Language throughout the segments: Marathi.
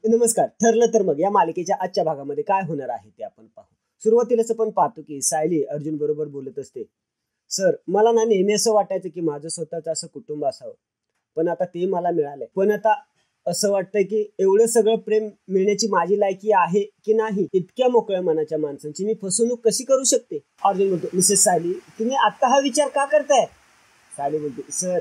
नमस्कार. ठरलं तर मग या मालिकेच्या आजच्या भागामध्ये काय होणार आहे ते आपण पाहू. सुरुवातीलाच आपण पाहतो की सायली अर्जुन बरोबर बोलत असते. सर, मला ना नेहमी असं वाटायचं की माझं स्वतःचं असं कुटुंब असावं, पण आता ते मला मिळालंय. पण आता असं वाटतंय की एवढं सगळं प्रेम मिळण्याची माझी लायकी आहे की नाही. इतक्या मोकळ्या मनाच्या माणसांची मी फसवणूक कशी करू शकते. अर्जुन बोलतो, मिसेस सायली, तुम्ही आता हा विचार का करताय. सायली बोलते, सर,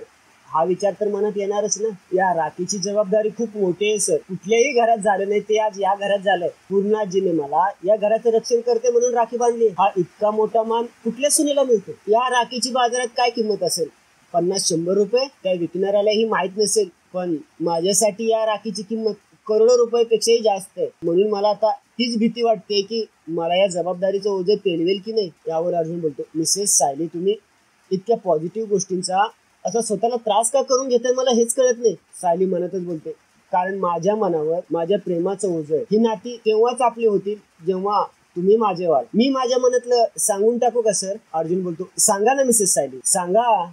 हा विचार तर मनात येणारच ना. या राखीची जबाबदारी खूप मोठी आहे सर. कुठल्याही घरात झालं नाही ते आज या घरात झालंय. पूर्ण आजीने मला या घराचं रक्षण करते म्हणून राखी बांधली. हा इतका मोठा मान कुठल्या सुनेला मिळतो. या राखीची बाजारात काय किंमत असेल? 50-100 रुपये. त्या विकणाऱ्यालाही माहित नसेल, पण माझ्यासाठी या राखीची किंमत करोडो रुपयापेक्षाही जास्त आहे. म्हणून मला आता तीच भीती वाटते की मला या जबाबदारीचं ओझं पेलवेल की नाही. यावर अर्जुन बोलतो, मिसेस सायली, तुम्ही इतक्या पॉझिटिव्ह गोष्टींचा असं स्वतःला त्रास का करून घेते मला हेच कळत नाही. सायली म्हणतच बोलते, कारण माझ्या मनावर माझ्या प्रेमाचं ओझं आहे. ही नाती तेव्हाच आपली होतील जेव्हा तुम्ही माझे व्हाल. मी माझ्या मनातलं सांगून टाकू का सर. अर्जुन बोलतो, सांगा ना मिसेस सायली, सांगा.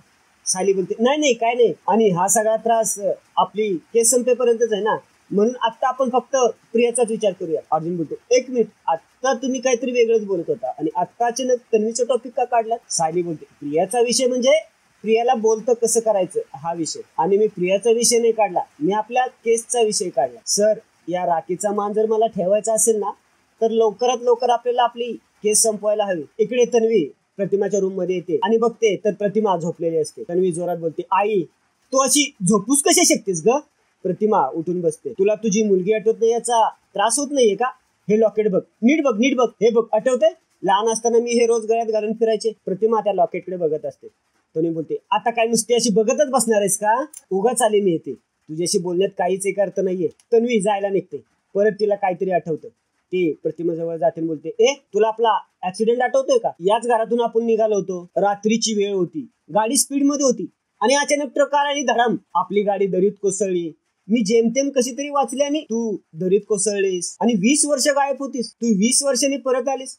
सायली बोलते, नाही काय नाही. आणि हा सगळा त्रास आपली केस संपेपर्यंतच आहे ना, म्हणून आता आपण फक्त प्रियाचाच विचार करूया. अर्जुन बोलतो, 1 मिनिट, आता तुम्ही काहीतरी वेगळंच बोलत होता आणि आता अचानक तन्वीचा टॉपिक का काढला. सायली बोलते, प्रियाचा विषय म्हणजे प्रियाला बोलतं कसं करायचं हा विषय. आणि मी प्रियाचा विषय नाही काढला, मी आपल्या केसचा विषय काढला. सर, या राखीचा मान जर मला ठेवायचा असेल ना, तर लवकरात लवकर आपल्याला आपली केस संपवायला हवी. इकडे तन्वी प्रतिमाच्या रूम मध्ये येते आणि बघते तर प्रतिमा झोपलेली असते. तन्वी जोरात बोलते, आई, तू अशी झोपूस कशी शकतेस ग. प्रतिमा उठून बसते. तुला तुझी मुलगी आठवत नाही याचा त्रास होत नाहीये का. हे लॉकेट बघ, नीट बघ. हे बघ, आठवतंय लहान असताना मी हे रोज गळ्यात घालून फिरायचे. प्रतिमा त्या लॉकेटकडे बघत असते. तन्वी बोलते, आता काय नुसती अशी बघतच बसणार आहेस का. उगाच आले मी येते, तुझ्याशी बोलण्यात काहीच एक अर्थ नाहीये. तन्वी जायला निघते. परत तिला काहीतरी आठवतं. ती प्रतिमा जवळ जाते आणि बोलते, तुला आपला ऍक्सिडेंट आठवतोय का. याच घरातून आपण निघालो होतो. रात्रीची वेळ होती, गाडी स्पीड मध्ये होती आणि अचानक ट्रक आला आणि धडम आपली गाडी दरीत कोसळली. मी जेमतेम कशी तरी वाचली आणि तू दरीत कोसळलीस आणि 20 वर्ष गायब होतीस. तू 20 वर्षांनी परत आलीस.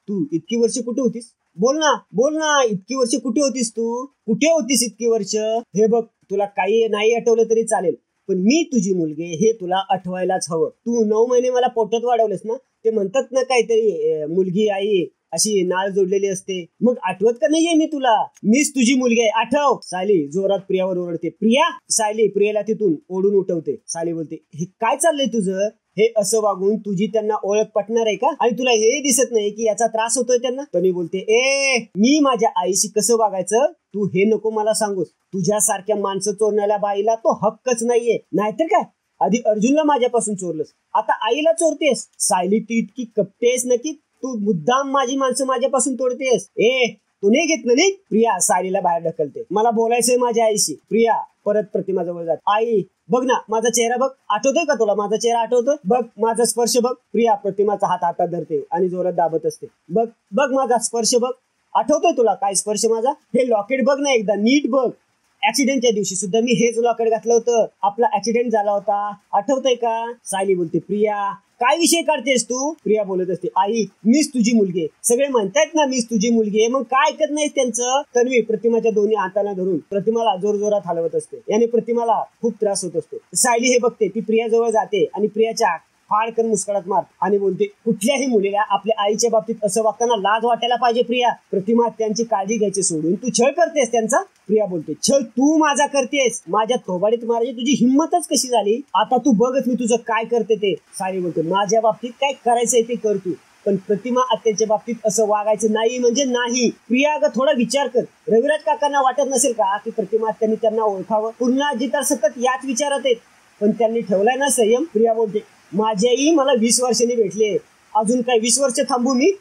तू इतकी वर्ष कुठे होतीस. बोल ना, इतकी वर्ष कुठे होतीस तू. कुठे होतीस इतकी वर्ष. हे बघ, तुला काही नाही आठवलं तरी चालेल, पण मी तुझी मुलगी हे तुला आठवायलाच हवं. तू 9 महिने मला पोटात वाढवलेस ना. ते म्हणतात ना काहीतरी, मुलगी आई अशी नाळ जोडलेली असते. मग आठवत का नाहीये मी तुला. मीच तुझी मुलगी आहे, आठव. सायली जोरात प्रियावर ओरडते. प्रिया. सायली प्रियाला तिथून ओढून उठवते. सायली बोलते, हे काय चाललंय तुझं. हे असं वागून तुझी त्यांना ओळख पटणार आहे का. आणि तुला हे दिसत नाही की याचा त्रास होतोय त्यांना. तन्वी बोलते, मी माझ्या आईशी कसं वागायचं तू हे नको मला सांगूस. तुझ्यासारख्या माणसं चोरण्याला बाईला तो हक्कच नाहीये. नाहीतर काय, आधी अर्जुनला माझ्यापासून चोरलंस, आता आईला चोरतेस. सायली, तू इतकी कपटेस ना की तू मुद्दाम माझी माणसं माझ्यापासून तोडतेस. तू नाही घेतलं नाही. प्रिया सायलीला बाहेर ढकलते. मला बोलायचंय माझ्या आईशी. प्रिया परत प्रतिमा जवळ जात. आई, बघ ना माझा चेहरा बघ. आठवतोय का तुला माझा चेहरा आठवतोय. बघ माझा स्पर्श बघ. प्रिया प्रतिमाचा हात हातात धरते आणि जोरात दाबत असते. बघ माझा स्पर्श बघ. आठवतोय तुला काय स्पर्श माझा. हे लॉकेट बघ ना एकदा, नीट बघ. ऍक्सिडेंटच्या दिवशी सुद्धा मी हेच लॉकेट घातलं होतं. आपला ऍक्सिडेंट झाला होता, आठवतंय का. सायली बोलते, प्रिया काय विषय काढतेस तू. प्रिया बोलत असते, आई, मीच तुझी मुलगी आहे. सगळे म्हणतायत ना मीच तुझी मुलगी आहे, मग काय ऐकत नाहीस त्यांचं. तन्वी प्रतिमाच्या दोन्ही हाताला धरून प्रतिमाला जोरजोरात हलवत असते. याने प्रतिमाला खूप त्रास होत असतो. सायली हे बघते. ती प्रिया जवळ जाते आणि प्रियाच्या फाडकन मुस्कळात मार आणि बोलते, कुठल्याही मुलीला आपल्या आईच्या बाबतीत असं वागताना लाज वाटायला पाहिजे. प्रिया. प्रतिमा, त्यांची काळजी घ्यायची सोडून तू छळ करतेस त्यांचा. प्रिया बोलते, छळ तू माझा करतेस. माझ्या थोबाडीत मारायची तुझी हिंमतच कशी झाली. आता तू बघच मी तुझं काय करते ते. सायली बोलते, माझ्या बाबतीत काय करायचंय ते कर तू, पण प्रतिमा आत्यांच्या बाबतीत असं वागायचं नाही म्हणजे नाही. प्रिया, अगं थोडा विचार कर. रविराज काकांना वाटत नसेल का की प्रतिमा आत्यांनी त्यांना ओळखावं. पूर्ण आजी तर सतत याच विचारात आहेत, पण त्यांनी ठेवलाय ना संयम. प्रिया बोलते, माझी आई मला 20 वर्षांनी भेटली, अजून काय 20 वर्ष थांबू मी.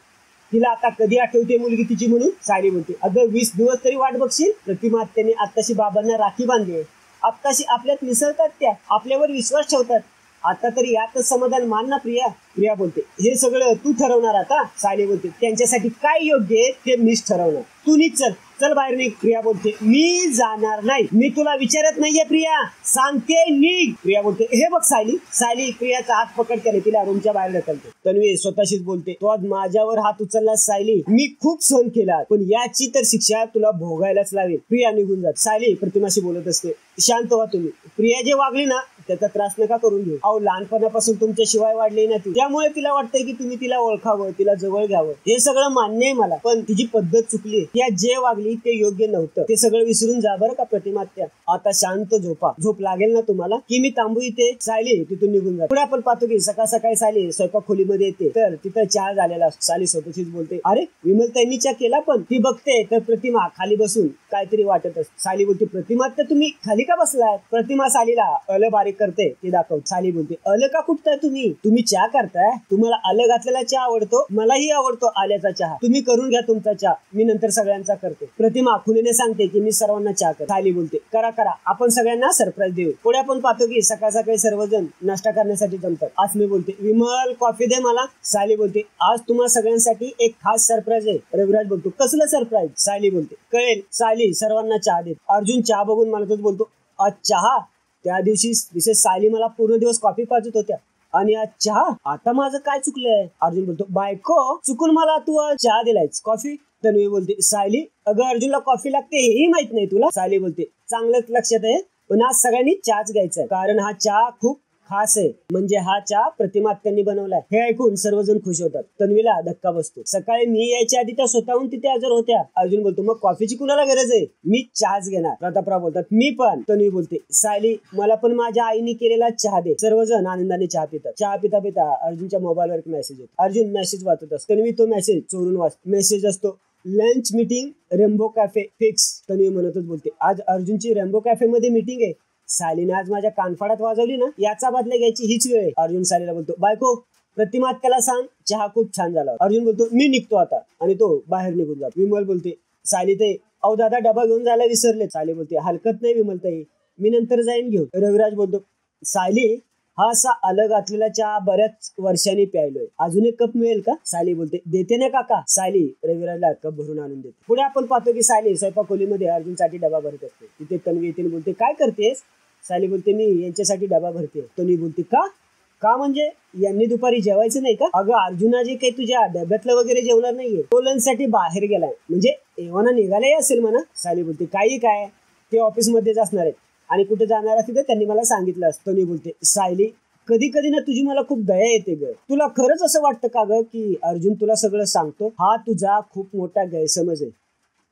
तिला आता कधी आठवते मुलगी तिची म्हणून. सायली बोलते, अगं 20 दिवस तरी वाट बघशील. प्रतिमा त्यांनी आत्ताशी बाबांना राखी बांधली, आत्ताशी आपल्यात मिसळतात, त्या आपल्यावर विश्वास ठेवतात. आता तरी यातच समाधान मान ना प्रिया. प्रिया बोलते, हे सगळं तू ठरवणार आता. सायली बोलते, त्यांच्यासाठी काय योग्य आहे ते मीच ठरवणार. तू नीच चल चल बाहेर निघ. प्रिया बोलते मी जाणार नाही. मी तुला विचारत नाहीये प्रिया, सांगते निघ. प्रिया बोलते हे बघ सायली. सायली प्रियाचा हात पकडते तिला रूमच्या बाहेर ढकलते. तन्वी स्वतःशीच बोलते तो आज माझ्यावर हात उचलला सायली, मी खूप सहन केला, पण याची तर शिक्षा तुला भोगायलाच लागेल. प्रिया निघून जात. सायली प्रतिमाशी बोलत असते शांत व्हा तुम्ही. प्रिया जे वागली ना त्याचा त्रास नका करून घेऊ. अहो लहानपणापासून तुमच्या शिवाय वाढली ना ती, त्यामुळे तिला वाटतंय की तुम्ही तिला ओळखावं, तिला जवळ घ्यावं. हे सगळं मान्य आहे मला, पण तिची पद्धत चुकली. त्या जे वागली ते योग्य नव्हतं. ते सगळं विसरून जा बरं का प्रतिमात्या. आता शांत झोपा. झोप लागेल ना तुम्हाला की मी थांबू इथे. सायली तिथून निघून जाते. पुढे आपण पाहतो की सकाळ सकाळी सायली स्वयंपाक खोलीमध्ये येते तर तिथं चहा झालेला असतो. सायली स्वतःशीच बोलते अरे विमल ताईंनी चहा केला, पण ती बघते तर प्रतिमा खाली बसून काहीतरी वाटत असते. सायली बोलते प्रतिमा तर तुम्ही खाली का बसलाय. प्रतिमा सायलीला अल बारीक करते ते दाखवते. सायली बोलते अल का कुठताय तुम्ही चहा करताय. तुम्हाला आलं घातलेला चहा आवडतो, मलाही आवडतो आल्याचा चहा. तुम्ही करून घ्या तुमचा चहा, मी नंतर सगळ्यांचा करते. प्रतिमा खुलीने सांगते की मी सर्वांना चहा करते. सायली बोलते करा आपण सगळ्यांना सरप्राईज देऊ. पुढे आपण पाहतो की सकाळ सकाळी सर्वजण नाश्ता करण्यासाठी जमतात. अस्मी बोलते विमल कॉफी दे मला. सायली बोलते आज तुम्हा सगळ्यांसाठी एक खास सरप्राईज आहे. रविराज बोलतो कसलं सरप्राईज. सायली बोलते कळेल. सायली सर्वांना चहा देते. अर्जुन चहा बघून म्हणतच बोलतो आज चहा. त्या दिवशी विशेष सायली मला पूर्ण दिवस कॉफी पाजत होत्या आणि आज चहा. आता माझं काय चुकलंय. अर्जुन बोलतो बायको चुकून मला तू आज चहा दिलायस कॉफी. तन्वी बोलते सायली अगं अर्जुनला कॉफी लागते हेही माहित नाही तुला. सायली बोलते चांगलंच लक्षात आहे, पण आज सगळ्यांनी चहाच घ्यायचा कारण हा चहा खूप खास आहे. म्हणजे हा चहा प्रतिमा त्यांनी बनवलाय. हे ऐकून सर्वजण खुश होतात. तन्वीला धक्का बसतो. सकाळी मी यायच्या आधी त्या स्वतःहून तिथे हजर होत्या. अर्जुन बोलतो मग कॉफीची कुणाला गरज आहे, मी चहाच घेणार. प्रतापराव बोलतात मी पण. तन्वी बोलते सायली मला पण माझ्या आईने केलेला चहा दे. सर्वजण आनंदाने चहा पितात. चहा पिता पिता अर्जुनच्या मोबाईलवर एक मेसेज येतो. अर्जुन मेसेज वाचत असतो. तन्वी तो मेसेज चोरून वाचतो. मेसेज असतो lunch meeting rainbow cafe fix. Tanvi म्हणतच बोलते आज अर्जुनची रेम्बो कॅफे मध्ये मीटिंग आहे. सायलीने आज माझ्या कानफाडात वाजवली ना, याचा बदला घ्यायची हीच वेळ आहे. अर्जुन सायलीला बोलतो बायको प्रतिमा त्याला सांग चहा खूप छान झाला. अर्जुन बोलतो मी निघतो आता आणि तो बाहेर निघून जातो. विमल बोलते सायली ते अहो दादा डबा घेऊन जायला विसरले. सायली बोलते हलकत नाही विमल ताई, मी नंतर जाईन घेऊन. रविराज बोलतो सायली हा असा अलग घातलेला चहा बऱ्याच वर्षांनी प्यायलोय, अजून एक कप मिळेल का. सायली बोलते देते ना काका. सायली रविराजला कप भरून आणून देते. पुढे आपण पाहतो की सायली स्वयंपाक खोलीमध्ये अर्जुनसाठी डबा भरत असते. तिथे तन्वी येते बोलते काय करतेस. सायली बोलते मी यांच्यासाठी डबा भरते. तन्वी बोलते का म्हणजे यांनी दुपारी जेवायचं नाही का. अगं अर्जुना जे काही तुझ्या डब्यातलं वगैरे जेवणार नाहीये, तो लंचसाठी बाहेर गेलाय, म्हणजे एव्हाना निघालाही असेल म्हणा. सायली बोलते काही काय ते ऑफिसमध्येच असणार आहेत आणि कुठे जाणार असते तर त्यांनी मला सांगितलं असतं. तन्वी बोलते सायली कधी कधी ना तुझी मला खूप दया येते ग. तुला खरंच असं वाटतं का ग की अर्जुन तुला सगळं सांगतो. हा तुझा खूप मोठा गैरसमज आहे.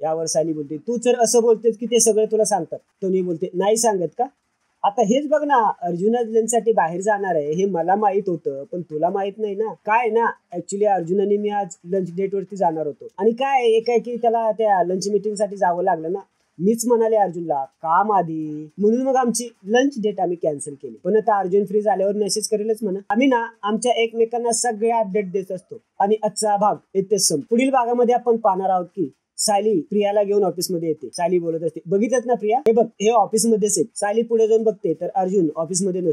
यावर सायली बोलते तू तर असं बोलतेस की ते सगळं तुला सांगतात. तन्वी बोलते नाही सांगत का. आता हेच बघ ना अर्जुना लंचसाठी बाहेर जाणार आहे हे मला माहित होतं, पण तुला माहित नाही ना. काय ना ऍक्च्युली अर्जुनाने मी आज लंच डेट वरती जाणार होतो आणि काय एकाएकी त्याला त्या लंच मीटिंग साठी जावं लागलं ना. मीच म्हणाले अर्जुनला काम आधी, म्हणून मग आमची लंच डेट आम्ही कॅन्सल केली. पण आता अर्जुन फ्री झाल्यावर मेसेज करेलच म्हणा. आम्ही ना आमच्या एकमेकांना सगळे अपडेट देत असतो. आणि आजचा भाग इथेच संपतो. पुढील भागामध्ये आपण पाहणार आहोत की सायली प्रियाला घेऊन ऑफिसमध्ये येते. सायली बोलत असते बघितलं ना प्रिया हे बघ हे ऑफिसमध्येच आहे. सायली पुढे जाऊन बघते तर अर्जुन ऑफिसमध्ये नसतो.